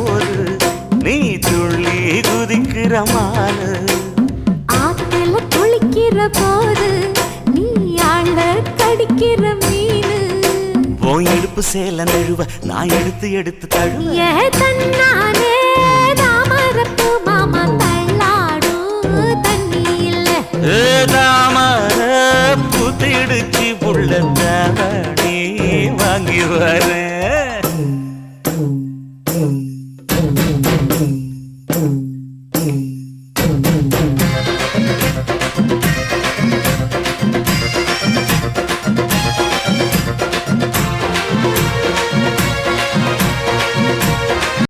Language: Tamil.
போது நீ துள்ளி குதிக்கிற மானு ஆத்துல குளிக்கிற போது நீ ஆள கடிக்கிற மீனு போய் இடுப்பு சேல நழுவ நான் எடுத்து எடுத்து தழுவ ஏ தன்னானே தாமரப்பு மாமா தள்ளாடும் தண்ணி இல்ல தாமர புத்திடுச்சு புள்ள தாவணி வாங்கி வரேன்